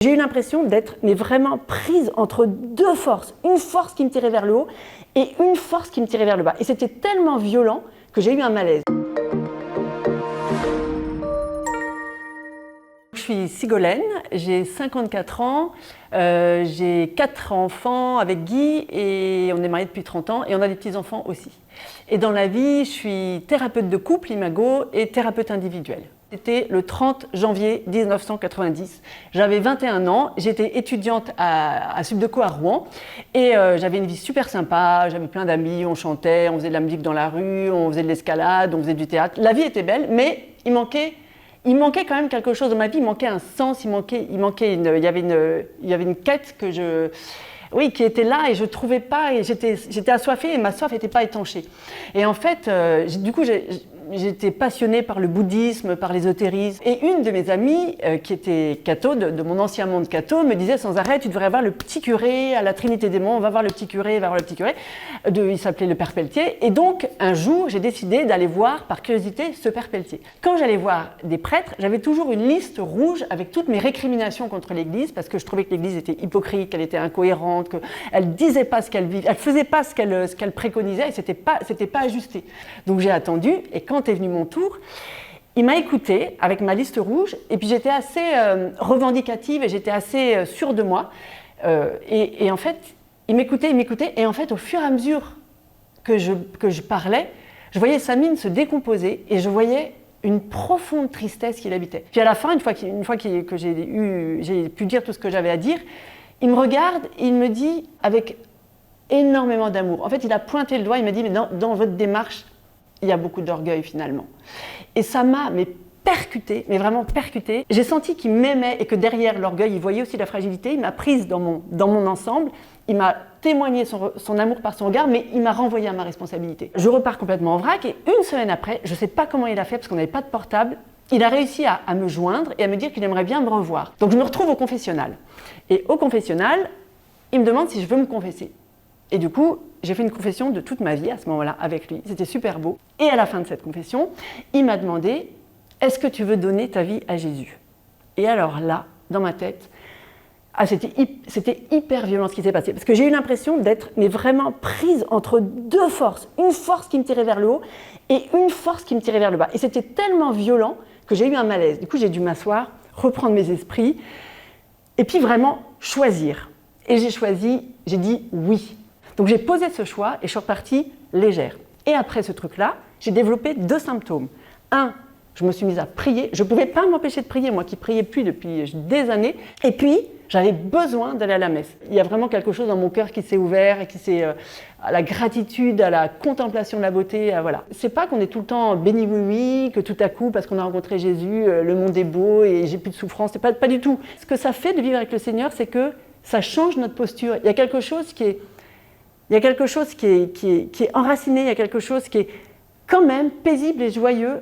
J'ai eu l'impression d'être vraiment prise entre deux forces. Une force qui me tirait vers le haut et une force qui me tirait vers le bas. Et c'était tellement violent que j'ai eu un malaise. Je suis Sigolène, j'ai 54 ans, j'ai 4 enfants avec Guy et on est mariés depuis 30 ans et on a des petits-enfants aussi. Et dans la vie, je suis thérapeute de couple, imago, et thérapeute individuel. C'était le 30 janvier 1990, j'avais 21 ans, j'étais étudiante à Subdeco à Rouen et j'avais une vie super sympa, j'avais plein d'amis, on chantait, on faisait de la musique dans la rue, on faisait de l'escalade, on faisait du théâtre. La vie était belle, mais il manquait quand même quelque chose dans ma vie, il manquait un sens, il y avait une quête qui était là et je ne trouvais pas, et j'étais assoiffée et ma soif n'était pas étanchée. Et en fait, du coup, j'étais passionnée par le bouddhisme, par l'ésotérisme. Et une de mes amies, qui était catho, de mon ancien monde catho, me disait sans arrêt, tu devrais voir le petit curé à la Trinité des Monts, on va voir le petit curé, va voir le petit curé. Il s'appelait le Père Pelletier. Et donc, un jour, j'ai décidé d'aller voir, par curiosité, ce Père Pelletier. Quand j'allais voir des prêtres, j'avais toujours une liste rouge avec toutes mes récriminations contre l'Église, parce que je trouvais que l'Église était hypocrite, qu'elle était incohérente, qu'elle disait pas ce qu'elle vivait, elle faisait pas ce qu'elle préconisait, et c'était pas ajusté. Donc j'ai attendu, et quand est venu mon tour, il m'a écoutée avec ma liste rouge, et puis j'étais assez revendicative et j'étais assez sûre de moi. Et en fait, il m'écoutait, et en fait, au fur et à mesure que je parlais, je voyais sa mine se décomposer et je voyais une profonde tristesse qui l'habitait. Puis à la fin, une fois que j'ai pu dire tout ce que j'avais à dire, il me regarde et il me dit avec énormément d'amour. En fait, il a pointé le doigt, il m'a dit, mais dans votre démarche, il y a beaucoup d'orgueil finalement. Et ça m'a percutée, mais vraiment percutée. J'ai senti qu'il m'aimait et que derrière l'orgueil, il voyait aussi la fragilité. Il m'a prise dans mon ensemble, il m'a témoigné son amour par son regard, mais il m'a renvoyé à ma responsabilité. Je repars complètement en vrac et une semaine après, je ne sais pas comment il a fait parce qu'on n'avait pas de portable, il a réussi à me joindre et à me dire qu'il aimerait bien me revoir. Donc je me retrouve au confessionnal. Et au confessionnal, il me demande si je veux me confesser. Et du coup, j'ai fait une confession de toute ma vie à ce moment-là avec lui. C'était super beau. Et à la fin de cette confession, il m'a demandé « Est-ce que tu veux donner ta vie à Jésus ?» Et alors là, dans ma tête, c'était hyper violent ce qui s'est passé. Parce que j'ai eu l'impression d'être vraiment prise entre deux forces. Une force qui me tirait vers le haut et une force qui me tirait vers le bas. Et c'était tellement violent que j'ai eu un malaise. Du coup, j'ai dû m'asseoir, reprendre mes esprits et puis vraiment choisir. Et j'ai dit oui. Donc j'ai posé ce choix et je suis repartie légère. Et après ce truc-là, j'ai développé 2 symptômes. Un, je me suis mise à prier. Je ne pouvais pas m'empêcher de prier, moi qui priais plus depuis des années. Et puis, j'avais besoin d'aller à la messe. Il y a vraiment quelque chose dans mon cœur qui s'est ouvert et qui s'est à la gratitude, à la contemplation de la beauté. Voilà. C'est pas qu'on est tout le temps béni oui, que tout à coup, parce qu'on a rencontré Jésus, le monde est beau et j'ai plus de souffrance. C'est pas du tout. Ce que ça fait de vivre avec le Seigneur, c'est que ça change notre posture. Il y a quelque chose qui est enraciné, il y a quelque chose qui est quand même paisible et joyeux.